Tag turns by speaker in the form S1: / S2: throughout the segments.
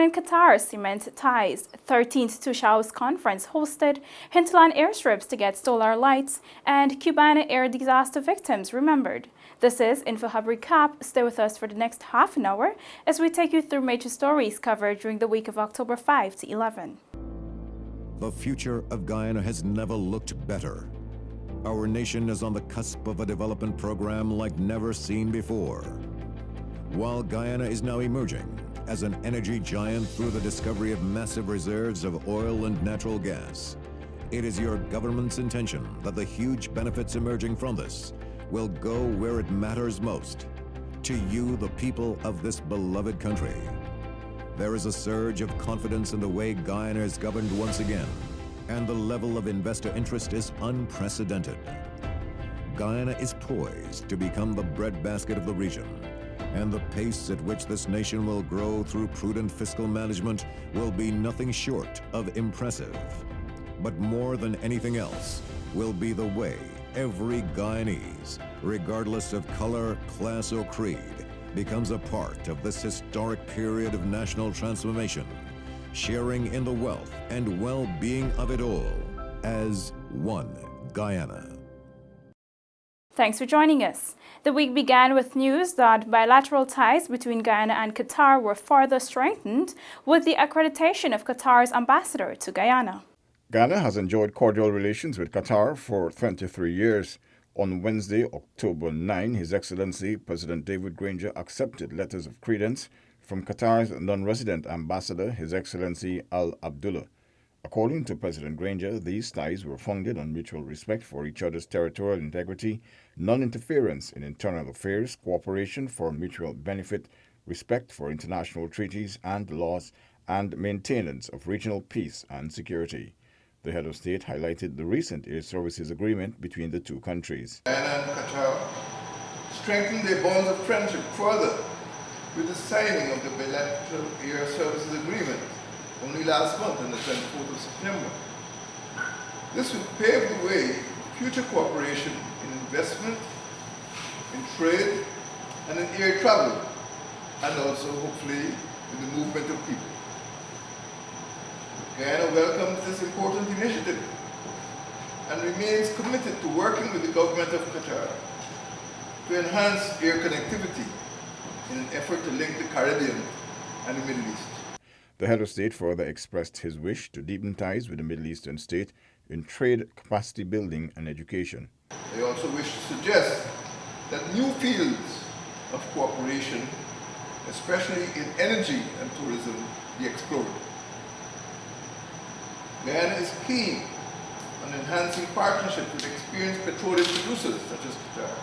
S1: and Qatar cement ties. 13th Toshaos conference hosted, Hinterland airstrips to get solar lights, and Cubana air disaster victims remembered. This is InfoHub Recap. Stay with us for the next half an hour as we take you through major stories covered during the week of October 5 to 11.
S2: The future of Guyana has never looked better. Our nation is on the cusp of a development program like never seen before. While Guyana is now emerging as an energy giant through the discovery of massive reserves of oil and natural gas, it is your government's intention that the huge benefits emerging from this will go where it matters most, to you, the people of this beloved country. There is a surge of confidence in the way Guyana is governed once again, and the level of investor interest is unprecedented. Guyana is poised to become the breadbasket of the region, and the pace at which this nation will grow through prudent fiscal management will be nothing short of impressive. But more than anything else will be the way every Guyanese, regardless of color, class, or creed, becomes a part of this historic period of national transformation, sharing in the wealth and well-being of it all as one Guyana.
S1: Thanks for joining us. The week began with news that bilateral ties between Guyana and Qatar were further strengthened with the accreditation of Qatar's ambassador to Guyana.
S3: Guyana has enjoyed cordial relations with Qatar for 23 years. On Wednesday, October 9, His Excellency President David Granger accepted letters of credence from Qatar's non-resident ambassador, His Excellency Al Abdullah. According to President Granger, these ties were founded on mutual respect for each other's territorial integrity, non-interference in internal affairs, cooperation for mutual benefit, respect for international treaties and laws, and maintenance of regional peace and security. The head of state highlighted the recent air services agreement between the two countries.
S4: Guyana and Qatar strengthened their bonds of friendship further with the signing of the bilateral air services agreement only last month on the 24th of September. This will pave the way for future cooperation in investment, in trade, and in air travel, and also, hopefully, in the movement of people. Guyana welcomes this important initiative and remains committed to working with the government of Qatar to enhance air connectivity in an effort to link the Caribbean and the Middle East.
S3: The head of state further expressed his wish to deepen ties with the Middle Eastern state in trade, capacity building, and education.
S4: They also wish to suggest that new fields of cooperation, especially in energy and tourism, be explored. Guyana is keen on enhancing partnerships with experienced petroleum producers such as Qatar.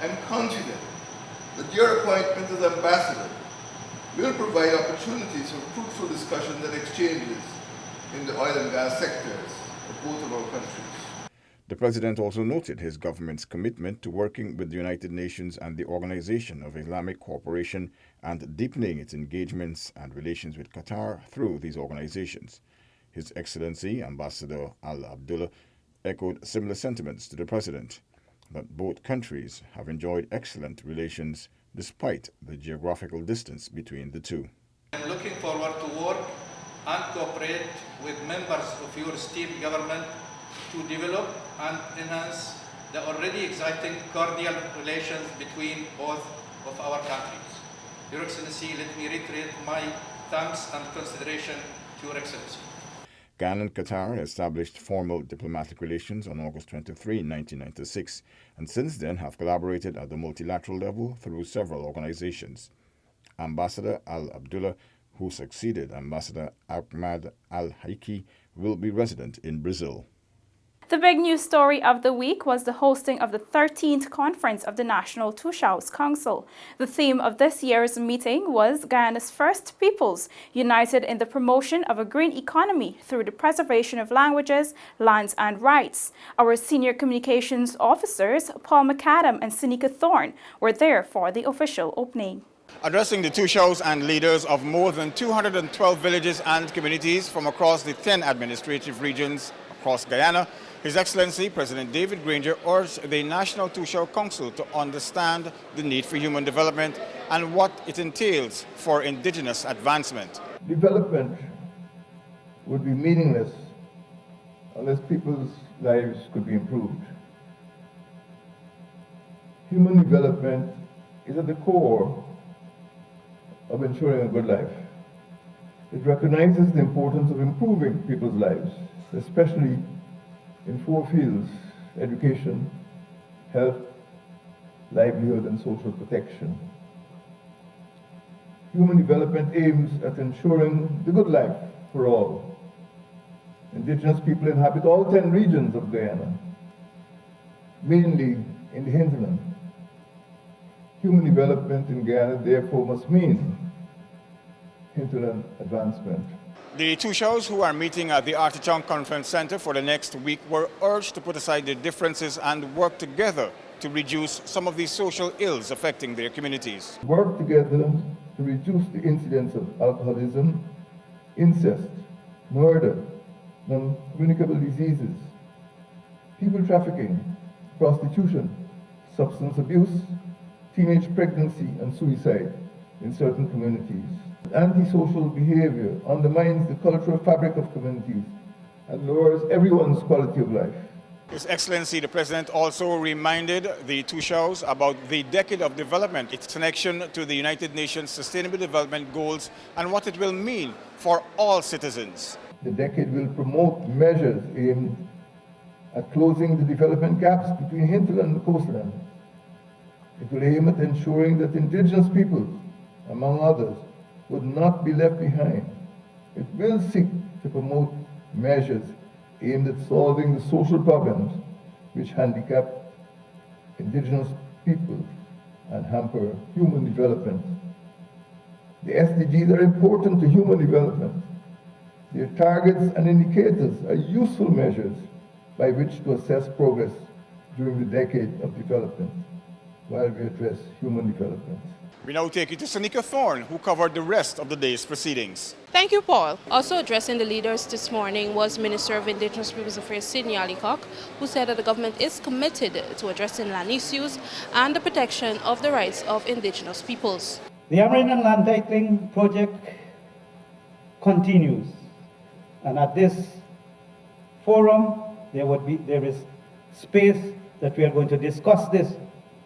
S4: I'm confident that your appointment as ambassador will provide opportunities for fruitful discussions and exchanges in the oil and gas sectors of both of our countries.
S3: The president also noted his government's commitment to working with the United Nations and the Organization of Islamic Cooperation and deepening its engagements and relations with Qatar through these organizations. His Excellency Ambassador Al Abdullah echoed similar sentiments to the president, that both countries have enjoyed excellent relations despite the geographical distance between the two.
S5: I'm looking forward to work and cooperate with members of your esteemed government to develop and enhance the already exciting cordial relations between both of our countries. Your Excellency, let me reiterate my thanks and consideration to Your Excellency.
S3: Guyana and Qatar established formal diplomatic relations on August 23, 1996, and since then have collaborated at the multilateral level through several organizations. Ambassador Al Abdullah, who succeeded Ambassador Ahmad Al Haiki, will be resident in Brazil.
S1: The big news story of the week was the hosting of the 13th Conference of the National Toshaos Council. The theme of this year's meeting was Guyana's First Peoples, united in the promotion of a green economy through the preservation of languages, lands and rights. Our senior communications officers, Paul McAdam and Sinika Thorne, were there for the official opening.
S6: Addressing the Toshaos and leaders of more than 212 villages and communities from across the 10 administrative regions, across Guyana, His Excellency President David Granger urged the National Toshaos Council to understand the need for human development and what it entails for indigenous advancement.
S4: Development would be meaningless unless people's lives could be improved. Human development is at the core of ensuring a good life. It recognizes the importance of improving people's lives, especially in 4 fields: education, health, livelihood, and social protection. Human development aims at ensuring the good life for all. Indigenous people inhabit all 10 regions of Guyana, mainly in the hinterland. Human development in Guyana therefore must mean hinterland advancement.
S6: The Toshaos who are meeting at the Artichoke Conference Center for the next week were urged to put aside their differences and work together to reduce some of these social ills affecting their communities.
S4: Work together to reduce the incidence of alcoholism, incest, murder, non-communicable diseases, people trafficking, prostitution, substance abuse, teenage pregnancy and suicide in certain communities. Antisocial behavior undermines the cultural fabric of communities and lowers everyone's quality of life.
S6: His Excellency the President also reminded the Toshaos about the decade of development, its connection to the United Nations Sustainable Development Goals, and what it will mean for all citizens.
S4: The decade will promote measures aimed at closing the development gaps between hinterland and coastland. It will aim at ensuring that indigenous peoples, among others, would not be left behind. It will seek to promote measures aimed at solving the social problems which handicap indigenous people and hamper human development. The SDGs are important to human development. Their targets and indicators are useful measures by which to assess progress during the decade of development while we address human development.
S6: We now take you to Seneca Thorne, who covered the rest of the day's proceedings.
S7: Thank you, Paul. Also addressing the leaders this morning was Minister of Indigenous Peoples Affairs Sidney Alcock, who said that the government is committed to addressing land issues and the protection of the rights of indigenous peoples.
S8: The Amerindian land titling project continues, and at this forum there is space that we are going to discuss this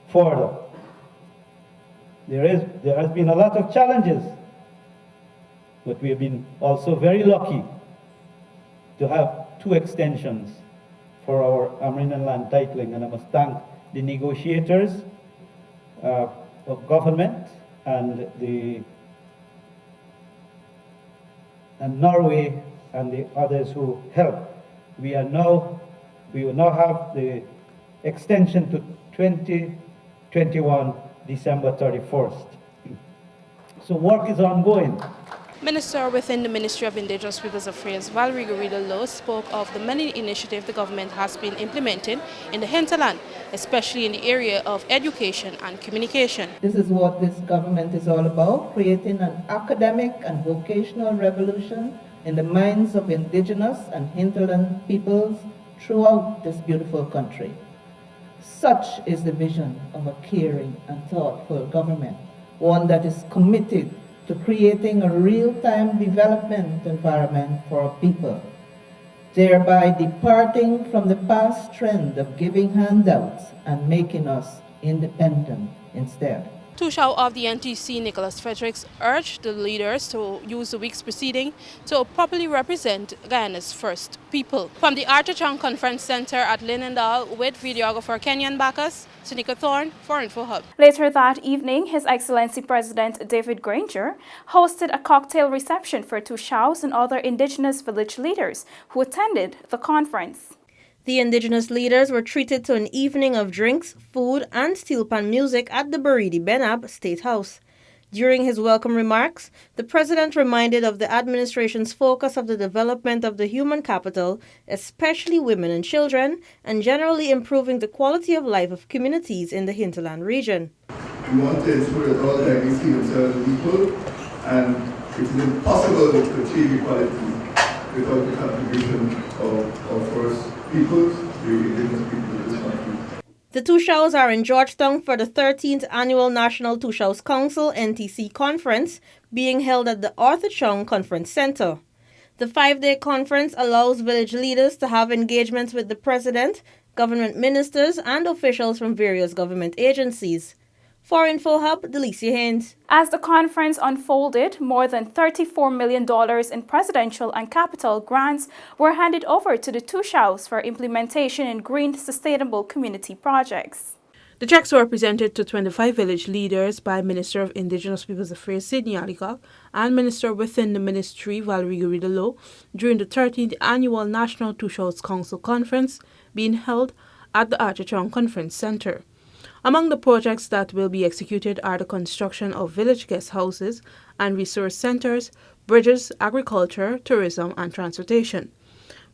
S8: further. There has been a lot of challenges, but we have been also very lucky to have 2 extensions for our Amerindian land titling, and I must thank the negotiators of government and Norway and the others who helped. We will now have the extension to 2021 December 31st. So work is ongoing.
S7: Minister within the Ministry of Indigenous Peoples Affairs, Valerie Garrido-Lowe, spoke of the many initiatives the government has been implementing in the hinterland, especially in the area of education and communication.
S9: This is what this government is all about, creating an academic and vocational revolution in the minds of indigenous and hinterland peoples throughout this beautiful country. Such is the vision of a caring and thoughtful government, one that is committed to creating a real-time development environment for our people, thereby departing from the past trend of giving handouts and making us independent instead.
S7: Toshaos of the NTC, Nicholas Fredericks, urged the leaders to use the week's proceeding to properly represent Guyana's first people. From the Artichoke Conference Center at Linden with videographer Kenyan Bacchus, Seneca Thorne for InfoHub.
S1: Later that evening, His Excellency President David Granger hosted a cocktail reception for Toshaos and other indigenous village leaders who attended the conference.
S10: The indigenous leaders were treated to an evening of drinks, food, and steel pan music at the Baridi Benab State House. During his welcome remarks, the president reminded of the administration's focus of the development of the human capital, especially women and children, and generally improving the quality of life of communities in the hinterland region.
S4: We want to ensure that all Chinese see themselves as equal, and it is impossible to achieve equality without the contribution of
S11: first peoples, the indigenous people of this country.
S10: The Toshaos are in Georgetown for the 13th Annual National Toshaos Council NTC Conference being held at the Arthur Chung Conference Center. The 5-day conference allows village leaders to have engagements with the president, government ministers, and officials from various government agencies. For InfoHub, Delicia Haynes.
S1: As the conference unfolded, more than $34 million in presidential and capital grants were handed over to the Toshaos for implementation in green sustainable community projects.
S7: The checks were presented to 25 village leaders by Minister of Indigenous Peoples Affairs Sidney Alikok and Minister within the Ministry Valerie Guridalo during the 13th Annual National Toshaos Council Conference being held at the Arthur Chung Conference Center. Among the projects that will be executed are the construction of village guest houses and resource centers, bridges, agriculture, tourism, and transportation.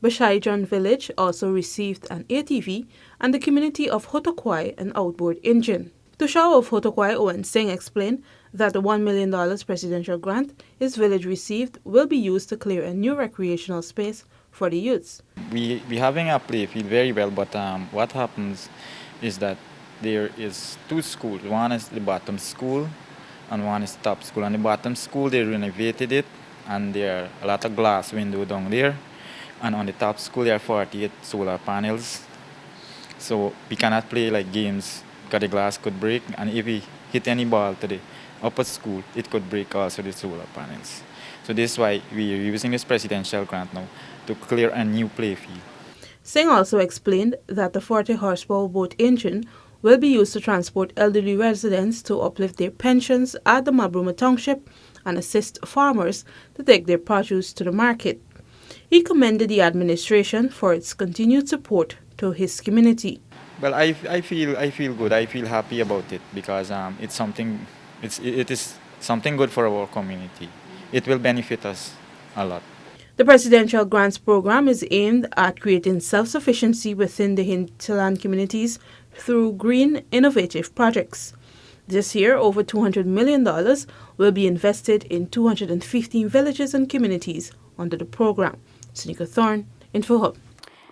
S7: Bashaijan village also received an ATV and the community of Hotokwai an outboard engine. Toshao of Hotokwai Owen Singh explained that the $1 million presidential grant his village received will be used to clear a new recreational space for the youths.
S12: We having a play field very well, but what happens is that there is 2 schools. One is the bottom school and one is the top school. And the bottom school, they renovated it and there are a lot of glass windows down there. And on the top school, there are 48 solar panels. So we cannot play like games because the glass could break. And if we hit any ball to the upper school, it could break also the solar panels. So this is why we are using this presidential grant now to clear a new play field.
S7: Singh also explained that the 40 horsepower boat engine will be used to transport elderly residents to uplift their pensions at the Mabruma Township and assist farmers to take their produce to the market. He commended the administration for its continued support to his community.
S12: Well, I feel good. I feel happy about it because it is something good for our community. It will benefit us a lot.
S7: The Presidential Grants Program is aimed at creating self-sufficiency within the hinterland communities through green, innovative projects. This year, over $200 million will be invested in 215 villages and communities under the program. Seneca Thorne, InfoHub.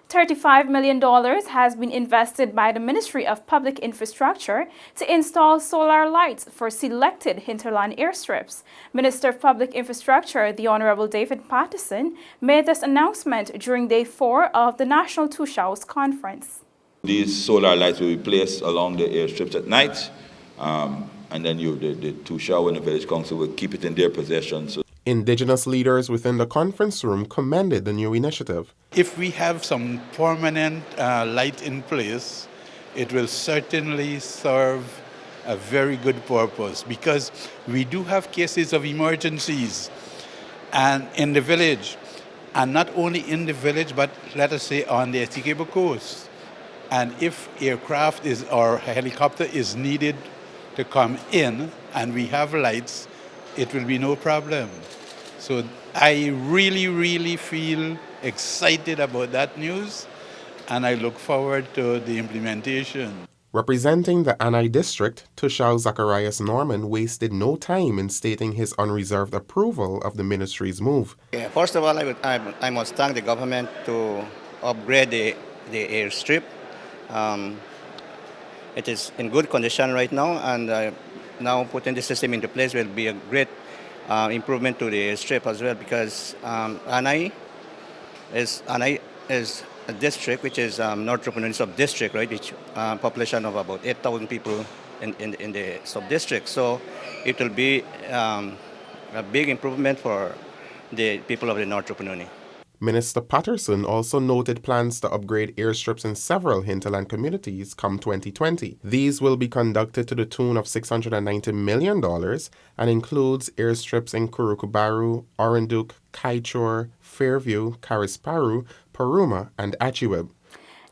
S1: $35 million has been invested by the Ministry of Public Infrastructure to install solar lights for selected hinterland airstrips. Minister of Public Infrastructure, the Honorable David Patterson, made this announcement during Day 4 of the National Toshaos Conference.
S13: These solar lights will be placed along the airstrips at night, and then the Toshaos and the Village Council will keep it in their possession. So
S14: Indigenous leaders within the conference room commended the new initiative.
S15: If we have some permanent light in place, it will certainly serve a very good purpose because we do have cases of emergencies and in the village, and not only in the village, but let us say on the Essequibo coast. And if aircraft or helicopter is needed to come in and we have lights, it will be no problem. So I really feel excited about that news, and I look forward to the implementation.
S14: Representing the Anai district, Toshaos Zacharias Norman wasted no time in stating his unreserved approval of the ministry's move.
S16: Yeah, first of all, I must thank the government to upgrade the airstrip. It is in good condition right now, and now putting the system into place will be a great improvement to the airstrip as well, because Anai is a district which is North Rupununi sub-district, right, which population of about 8,000 people in the sub-district. So it will be a big improvement for the people of the North Rupununi.
S14: Minister Patterson also noted plans to upgrade airstrips in several hinterland communities come 2020. These will be conducted to the tune of $690 million and includes airstrips in Kurukubaru, Orinduk, Kaichor, Fairview, Carisparu, Paruma, and Achiweb.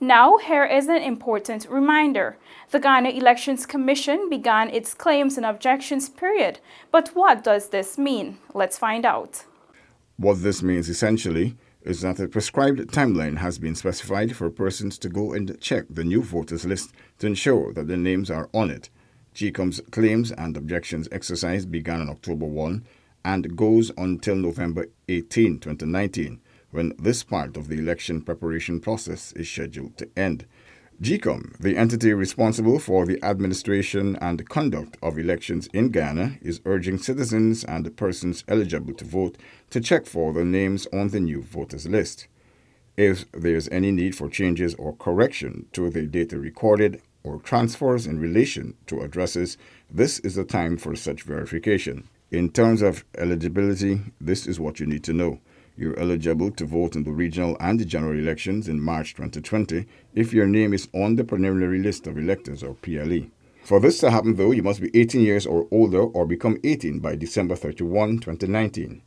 S1: Now, here is an important reminder. The Ghana Elections Commission began its claims and objections period. But what does this mean? Let's find out.
S3: What this means essentially is that a prescribed timeline has been specified for persons to go and check the new voters list to ensure that their names are on it. GCOM's claims and objections exercise began on October 1 and goes until November 18, 2019, when this part of the election preparation process is scheduled to end. GCOM, the entity responsible for the administration and conduct of elections in Guyana, is urging citizens and persons eligible to vote to check for their names on the new voters list. If there is any need for changes or correction to the data recorded or transfers in relation to addresses, this is the time for such verification. In terms of eligibility, this is what you need to know. You're eligible to vote in the regional and general elections in March 2020 if your name is on the preliminary list of electors or PLE. For this to happen, though, you must be 18 years or older or become 18 by December 31, 2019.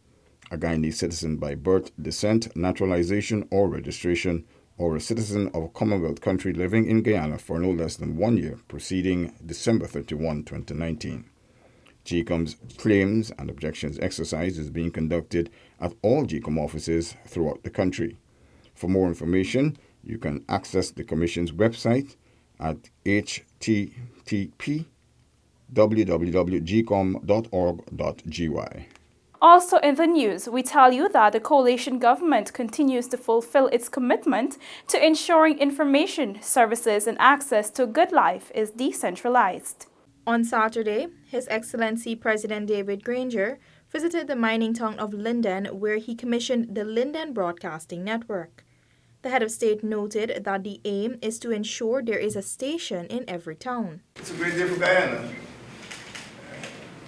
S3: A Guyanese citizen by birth, descent, naturalization, or registration, or a citizen of a Commonwealth country living in Guyana for no less than 1 year preceding December 31, 2019. GCOM's claims and objections exercise is being conducted at all GCOM offices throughout the country. For more information, you can access the Commission's website at http://www.gcom.org.gy.
S1: Also in the news, we tell you that the coalition government continues to fulfill its commitment to ensuring information, services, and access to a good life is decentralized.
S17: On Saturday, His Excellency President David Granger visited the mining town of Linden, where he commissioned the Linden Broadcasting Network. The head of state noted that the aim is to ensure there is a station in every town.
S4: It's a great day for Guyana.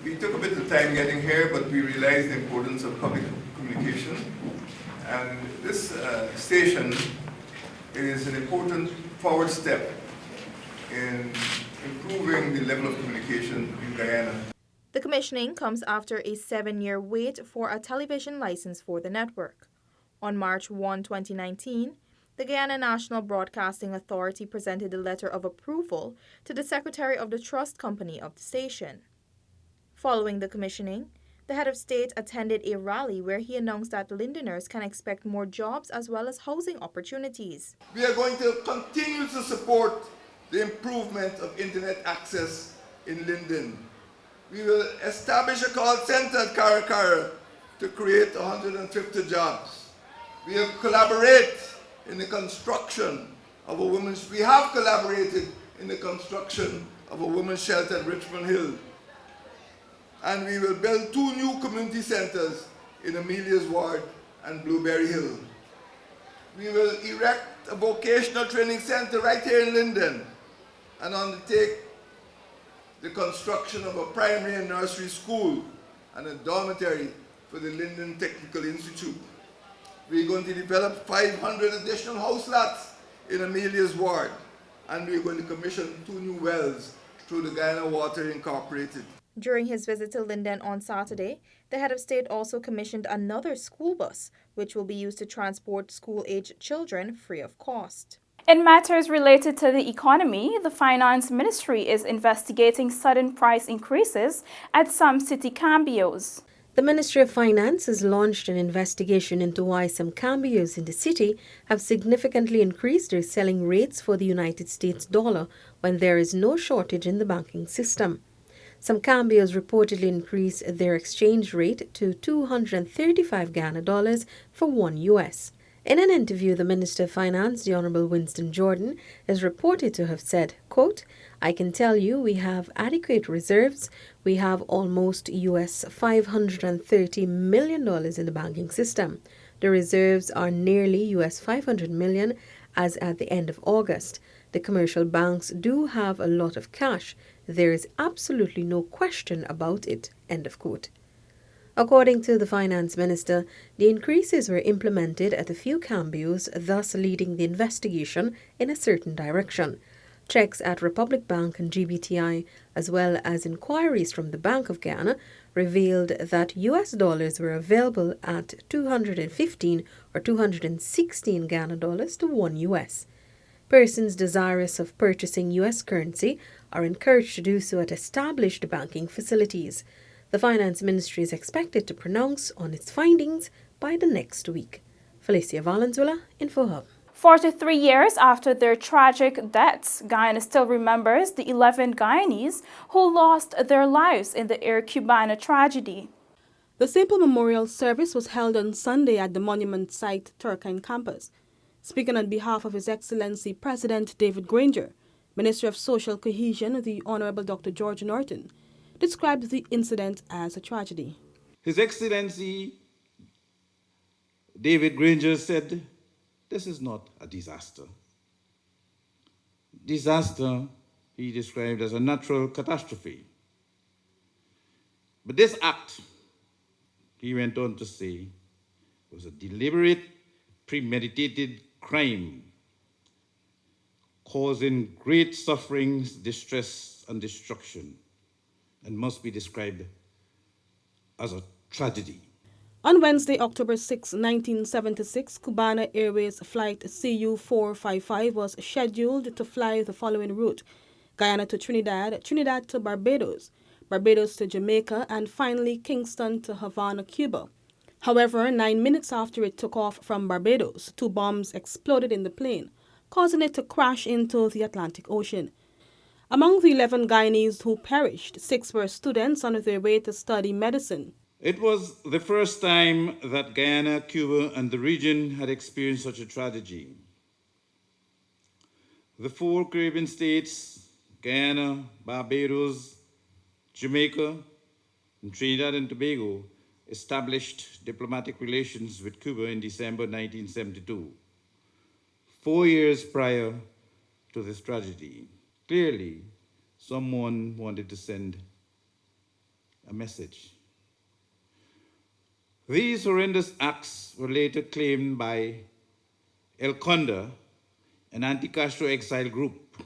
S4: We took a bit of time getting here, but we realized the importance of public communication. And this station is an important forward step in improving the level of communication in Guyana.
S17: The commissioning comes after a 7-year wait for a television license for the network. On March 1, 2019, the Guyana National Broadcasting Authority presented a letter of approval to the Secretary of the Trust Company of the station. Following the commissioning, the head of state attended a rally where he announced that Lindeners can expect more jobs as well as housing opportunities.
S4: We are going to continue to support the improvement of internet access in Linden. We will establish a call center at Karakara to create 150 jobs. We will collaborate in the construction of a women's, we have collaborated in the construction of a women's shelter at Richmond Hill. And we will build 2 new community centers in Amelia's Ward and Blueberry Hill. We will erect a vocational training center right here in Linden and undertake the construction of a primary and nursery school and a dormitory for the Linden Technical Institute. We're going to develop 500 additional house lots in Amelia's Ward, and we're going to commission 2 new wells through the Guyana Water Incorporated.
S17: During his visit to Linden on Saturday, the head of state also commissioned another school bus, which will be used to transport school-aged children free of cost.
S1: In matters related to the economy, the Finance Ministry is investigating sudden price increases at some city cambios.
S10: The Ministry of Finance has launched an investigation into why some cambios in the city have significantly increased their selling rates for the United States dollar when there is no shortage in the banking system. Some cambios reportedly increased their exchange rate to 235 Ghana dollars for 1 US. In an interview, the Minister of Finance, the Honorable Winston Jordan, is reported to have said, quote, "I can tell you we have adequate reserves. We have almost US $530 million in the banking system. The reserves are nearly US $500 million as at the end of August. The commercial banks do have a lot of cash. There is absolutely no question about it." End of quote. According to the finance minister, the increases were implemented at a few cambios, thus leading the investigation in a certain direction. Checks at Republic Bank and GBTI, as well as inquiries from the Bank of Guyana, revealed that US dollars were available at 215 or 216 Ghana dollars to 1 US. Persons desirous of purchasing US currency are encouraged to do so at established banking facilities. The Finance Ministry is expected to pronounce on its findings by the next week. Felicia Valenzuela, InfoHub.
S1: 43 years after their tragic deaths, Guyana still remembers the 11 Guyanese who lost their lives in the Air Cubana tragedy.
S18: The simple memorial service was held on Sunday at the monument site Turkine campus. Speaking on behalf of His Excellency President David Granger, Minister of Social Cohesion, the Honorable Dr. George Norton, described the incident as a tragedy.
S19: His Excellency David Granger said, "This is not a disaster. Disaster he described as a natural catastrophe. But this act," he went on to say, "was a deliberate, premeditated crime, causing great sufferings, distress, and destruction, and must be described as a tragedy."
S18: On Wednesday, October 6, 1976, Cubana Airways flight CU-455 was scheduled to fly the following route: Guyana to Trinidad, Trinidad to Barbados, Barbados to Jamaica, and finally Kingston to Havana, Cuba. However, 9 minutes after it took off from Barbados, 2 bombs exploded in the plane, causing it to crash into the Atlantic Ocean. Among the 11 Guyanese who perished, 6 were students on their way to study medicine.
S19: It was the first time that Guyana, Cuba, and the region had experienced such a tragedy. The 4 Caribbean states, Guyana, Barbados, Jamaica, and Trinidad and Tobago, established diplomatic relations with Cuba in December 1972, 4 years prior to this tragedy. Clearly, someone wanted to send a message. These horrendous acts were later claimed by El Conda, an anti-Castro exile group,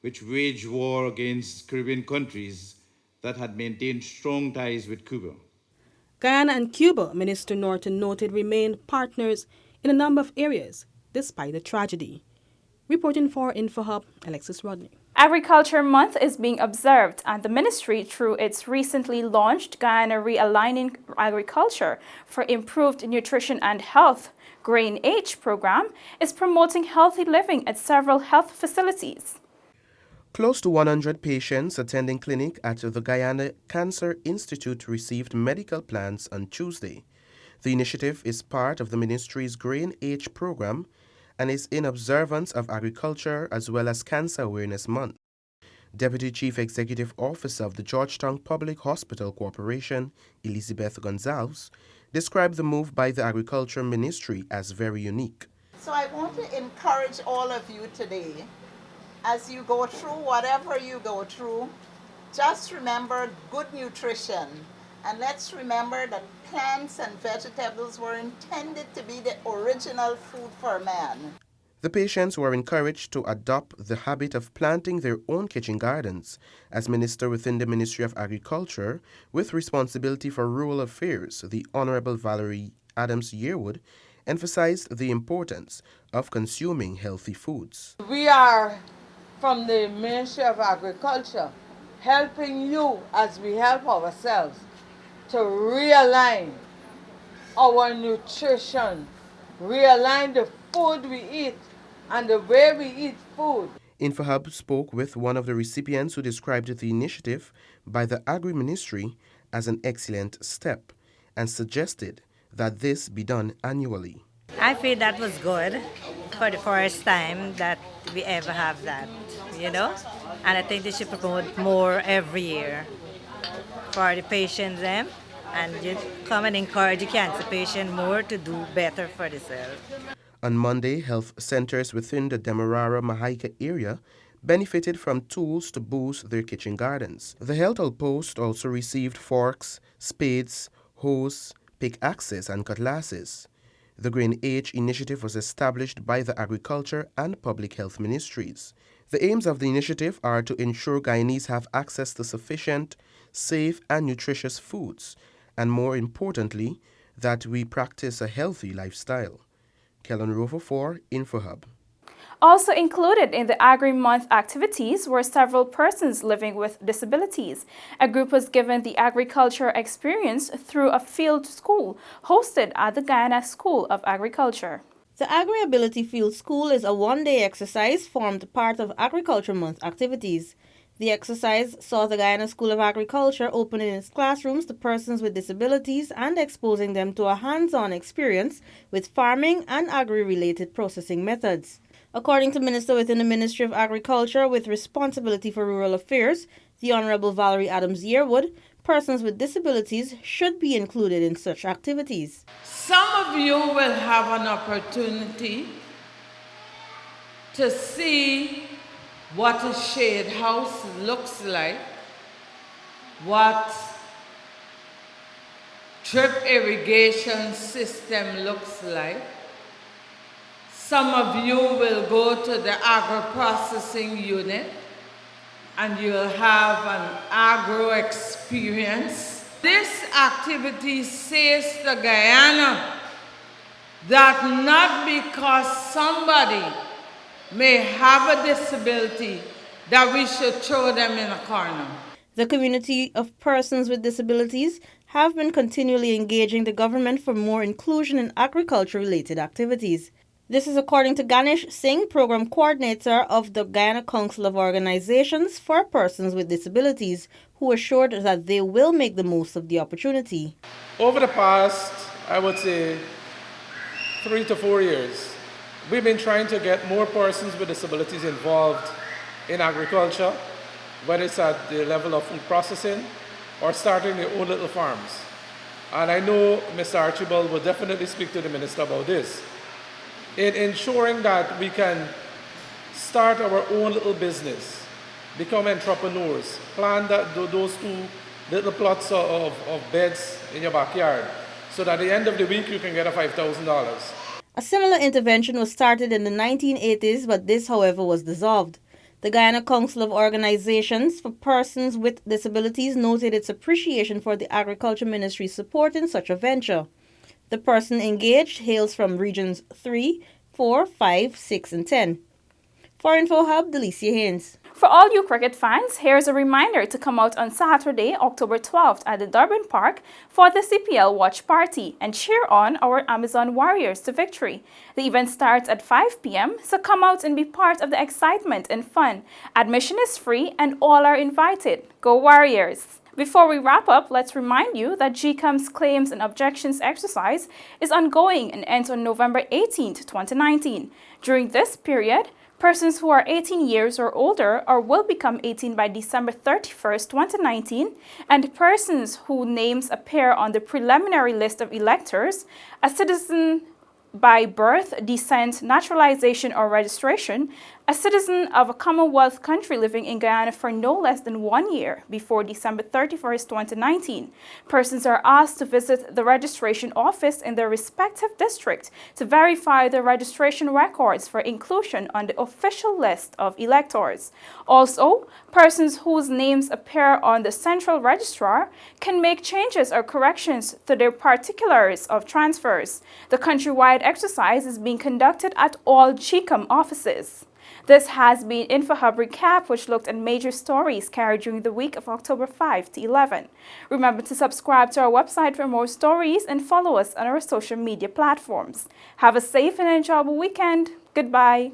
S19: which waged war against Caribbean countries that had maintained strong ties with Cuba.
S18: Guyana and Cuba, Minister Norton noted, remain partners in a number of areas, despite the tragedy. Reporting for InfoHub, Alexis Rodney.
S1: Agriculture Month is being observed, and the ministry, through its recently launched Guyana Realigning Agriculture for Improved Nutrition and Health Grain H program, is promoting healthy living at several health facilities.
S20: Close to 100 patients attending clinic at the Guyana Cancer Institute received medical plans on Tuesday. The initiative is part of the ministry's Grain H program and is in observance of Agriculture as well as Cancer Awareness Month. Deputy Chief Executive Officer of the Georgetown Public Hospital Corporation, Elizabeth Gonzalez, described the move by the Agriculture Ministry as very unique.
S21: So I want to encourage all of you today, as you go through whatever you go through, just remember good nutrition. And let's remember that plants and vegetables were intended to be the original food for man.
S20: The patients were encouraged to adopt the habit of planting their own kitchen gardens. As Minister within the Ministry of Agriculture, with responsibility for rural affairs, the Honorable Valerie Adams-Yearwood emphasized the importance of consuming healthy foods.
S22: We are, from the Ministry of Agriculture, helping you as we help ourselves to realign our nutrition, realign the food we eat and the way we eat food.
S20: InfoHub spoke with one of the recipients who described the initiative by the Agri-Ministry as an excellent step and suggested that this be done annually.
S23: I feel that was good for the first time that we ever have that, and I think they should promote more every year for the patients and you come and encourage the cancer patient more to do better for themselves.
S20: On Monday, health centers within the Demerara-Mahaika area benefited from tools to boost their kitchen gardens. The health outpost also received forks, spades, hoes, pickaxes, and cutlasses. The Grain H initiative was established by the Agriculture and Public Health Ministries. The aims of the initiative are to ensure Guyanese have access to sufficient, safe, and nutritious foods, and more importantly, that we practice a healthy lifestyle. Kellen Rover for InfoHub.
S1: Also included in the Agri-Month activities were several persons living with disabilities. A group was given the agriculture experience through a field school hosted at the Guyana School of Agriculture.
S10: The Agri-Ability Field School is a one-day exercise formed part of Agriculture Month activities. The exercise saw the Guyana School of Agriculture opening its classrooms to persons with disabilities and exposing them to a hands-on experience with farming and agri-related processing methods. According to Minister within the Ministry of Agriculture with responsibility for rural affairs, the Honorable Valerie Adams-Yearwood, persons with disabilities should be included in such activities.
S22: Some of you will have an opportunity to see what a shade house looks like, what drip irrigation system looks like. Some of you will go to the agro-processing unit and you'll have an agro experience. This activity says to Guyana that not because somebody may have a disability that we should throw them in a corner.
S10: The community of persons with disabilities have been continually engaging the government for more inclusion in agriculture-related activities. This is according to Ganesh Singh, Program Coordinator of the Guyana Council of Organizations for Persons with Disabilities, who assured that they will make the most of the opportunity.
S2: Over the past, I would say, 3 to 4 years, we've been trying to get more persons with disabilities involved in agriculture, whether it's at the level of food processing or starting their own little farms. And I know Mr. Archibald will definitely speak to the Minister about this. In ensuring that we can start our own little business, become entrepreneurs, plant those 2 little plots of beds in your backyard, so that at the end of the week you can get a $5,000.
S10: A similar intervention was started in the 1980s, but this, however, was dissolved. The Guyana Council of Organizations for Persons with Disabilities noted its appreciation for the Agriculture Ministry's support in such a venture. The person engaged hails from Regions 3, 4, 5, 6, and 10. For InfoHub, Delicia Haynes.
S1: For all you cricket fans, here's a reminder to come out on Saturday, October 12th at the Durban Park for the CPL watch party and cheer on our Amazon Warriors to victory. The event starts at 5 p.m, so come out and be part of the excitement and fun. Admission is free and all are invited. Go Warriors! Before we wrap up, let's remind you that GCAM's Claims and Objections exercise is ongoing and ends on November 18, 2019. During this period, persons who are 18 years or older or will become 18 by December 31st, 2019, and persons whose names appear on the preliminary list of electors, a citizen by birth, descent, naturalization, or registration, a citizen of a Commonwealth country living in Guyana for no less than 1 year before December 31st, 2019. Persons are asked to visit the registration office in their respective district to verify their registration records for inclusion on the official list of electors. Also, persons whose names appear on the central registrar can make changes or corrections to their particulars of transfers. The countrywide exercise is being conducted at all GCAM offices. This has been InfoHub Recap, which looked at major stories carried during the week of October 5 to 11. Remember to subscribe to our website for more stories and follow us on our social media platforms. Have a safe and enjoyable weekend. Goodbye.